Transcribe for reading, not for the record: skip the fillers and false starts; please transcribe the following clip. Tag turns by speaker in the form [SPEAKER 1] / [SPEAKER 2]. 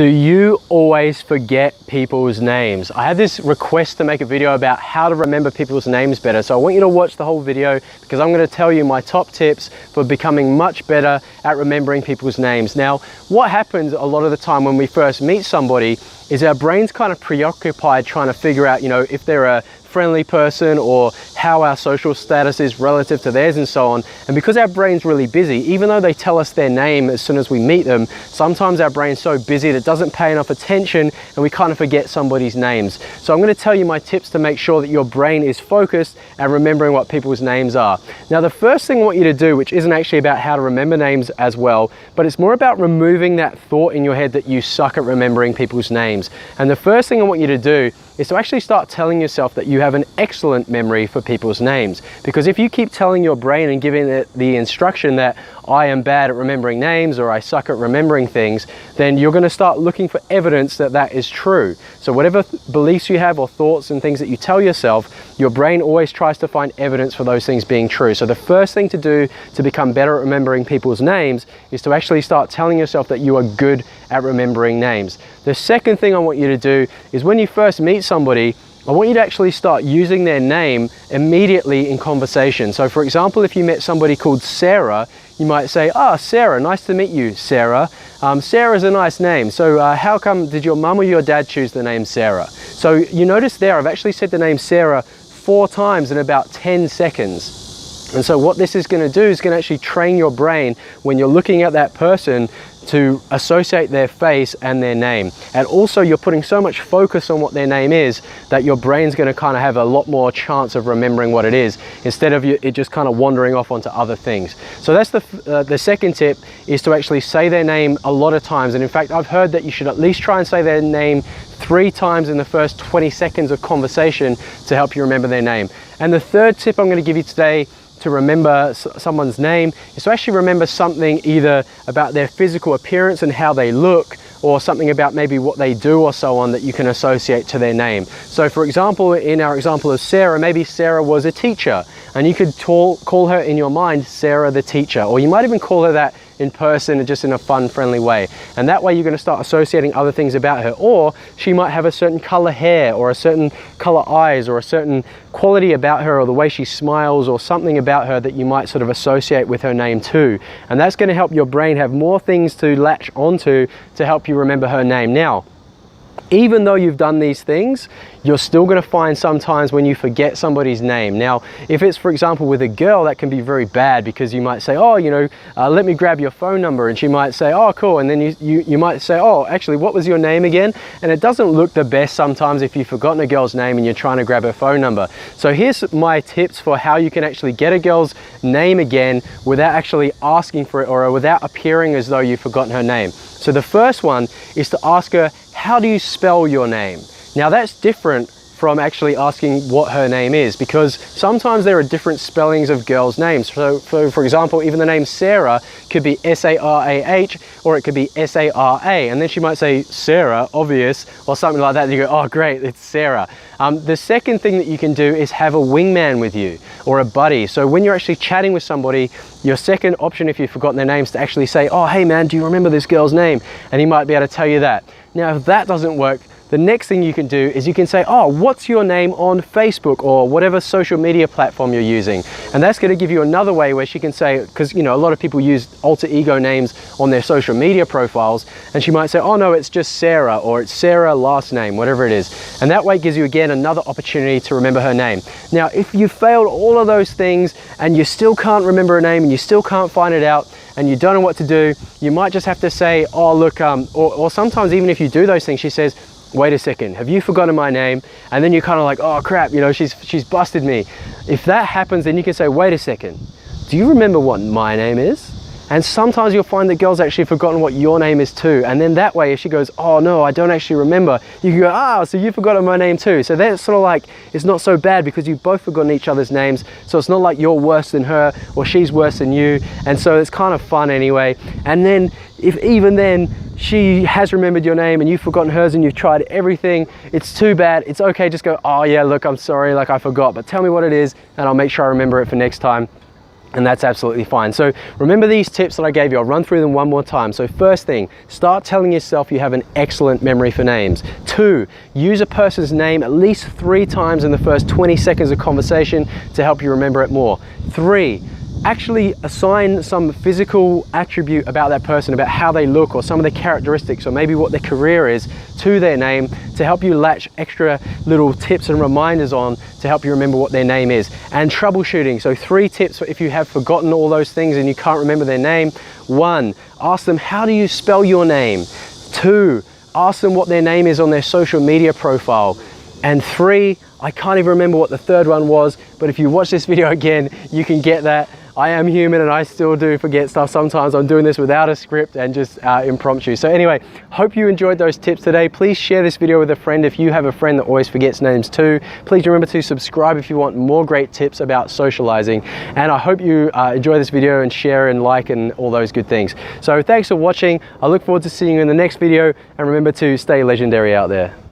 [SPEAKER 1] Do you always forget people's names? I had this request to make a video about how to remember people's names better. So I want you to watch the whole video because I'm going to tell you my top tips for becoming much better at remembering people's names. Now, what happens a lot of the time when we first meet somebody is our brain's kind of preoccupied trying to figure out, if they're a friendly person or how our social status is relative to theirs and so on. And because our brain's really busy, even though they tell us their name as soon as we meet them, sometimes our brain's so busy that it doesn't pay enough attention and we kind of forget somebody's names. So I'm going to tell you my tips to make sure that your brain is focused and remembering what people's names are. Now, the first thing I want you to do, which isn't actually about how to remember names as well, but it's more about removing that thought in your head that you suck at remembering people's names. And the first thing I want you to do is to actually start telling yourself that you have an excellent memory for people's names. Because if you keep telling your brain and giving it the instruction that I am bad at remembering names or I suck at remembering things, then you're going to start looking for evidence that that is true. So whatever beliefs you have or thoughts and things that you tell yourself, your brain always tries to find evidence for those things being true. So the first thing to do to become better at remembering people's names is to actually start telling yourself that you are good at remembering names. The second thing I want you to do is when you first meet somebody, I want you to actually start using their name immediately in conversation. So for example, if you met somebody called Sarah, you might say, Sarah, nice to meet you, Sarah. Sarah's a nice name. So how come, did your mum or your dad choose the name Sarah? So you notice there, I've actually said the name Sarah 4 times in about 10 seconds. And so what this is going to do is going to actually train your brain when you're looking at that person to associate their face and their name. And also you're putting so much focus on what their name is that your brain's going to kind of have a lot more chance of remembering what it is instead of it just kind of wandering off onto other things. So that's the second tip, is to actually say their name a lot of times. And in fact, I've heard that you should at least try and say their name 3 times in the first 20 seconds of conversation to help you remember their name. And the third tip I'm going to give you today to remember someone's name is to actually remember something either about their physical appearance and how they look, or something about maybe what they do or so on that you can associate to their name. So for example, in our example of Sarah, maybe Sarah was a teacher and you could call her in your mind Sarah the teacher, or you might even call her that in person, just in a fun, friendly way. And that way you're going to start associating other things about her. Or she might have a certain color hair or a certain color eyes or a certain quality about her or the way she smiles or something about her that you might sort of associate with her name too. And that's going to help your brain have more things to latch onto to help you remember her name. Now, even though you've done these things, you're still going to find sometimes when you forget somebody's name. Now, if it's, for example, with a girl, that can be very bad because you might say, let me grab your phone number. And she might say, oh, cool. And then you might say, oh, actually, what was your name again? And it doesn't look the best sometimes if you've forgotten a girl's name and you're trying to grab her phone number. So here's my tips for how you can actually get a girl's name again without actually asking for it or without appearing as though you've forgotten her name. So the first one is to ask her, how do you spell your name? Now that's different from actually asking what her name is, because sometimes there are different spellings of girls' names. So for example, even the name Sarah could be S-A-R-A-H or it could be S-A-R-A, and then she might say Sarah, obvious, or something like that, and you go, oh great, it's Sarah. The second thing that you can do is have a wingman with you or a buddy. So when you're actually chatting with somebody, your second option, if you've forgotten their name, is to actually say, oh hey man, do you remember this girl's name? And he might be able to tell you that. Now if that doesn't work, the next thing you can do is you can say, oh, what's your name on Facebook or whatever social media platform you're using? And that's going to give you another way where she can say, because a lot of people use alter ego names on their social media profiles, and she might say, oh no, it's just Sarah, or it's Sarah last name, whatever it is. And that way it gives you again another opportunity to remember her name. Now, if you failed all of those things and you still can't remember her name and you still can't find it out, and you don't know what to do, you might just have to say, oh look, or sometimes even if you do those things, she says, wait a second, have you forgotten my name? And then you're kind of like, oh crap, she's busted me. If that happens, then you can say, wait a second, do you remember what my name is? And sometimes you'll find that girls actually forgotten what your name is too. And then that way, if she goes, oh no, I don't actually remember, you can go, so you've forgotten my name too. So that's sort of like, it's not so bad because you've both forgotten each other's names. So it's not like you're worse than her or she's worse than you. And so it's kind of fun anyway. And then if even then she has remembered your name and you've forgotten hers and you've tried everything, it's too bad. It's okay, just go, oh yeah, look, I'm sorry, like I forgot, but tell me what it is and I'll make sure I remember it for next time. and that's absolutely fine. So remember these tips that I gave you. I'll run through them one more time. So first thing, start telling yourself you have an excellent memory for names. 2, use a person's name at least 3 times in the first 20 seconds of conversation to help you remember it more. 3, actually assign some physical attribute about that person, about how they look or some of the characteristics or maybe what their career is to their name to help you latch extra little tips and reminders on to help you remember what their name is. And troubleshooting, so 3 tips for if you have forgotten all those things and you can't remember their name. 1, ask them, how do you spell your name? 2, ask them what their name is on their social media profile. And 3, I can't even remember what the third one was, but if you watch this video again, you can get that. I am human and I still do forget stuff sometimes. I'm doing this without a script and just impromptu. So anyway, hope you enjoyed those tips today. Please share this video with a friend if you have a friend that always forgets names too. Please remember to subscribe if you want more great tips about socializing. And I hope you enjoy this video and share and like and all those good things. So thanks for watching. I look forward to seeing you in the next video, and remember to stay legendary out there.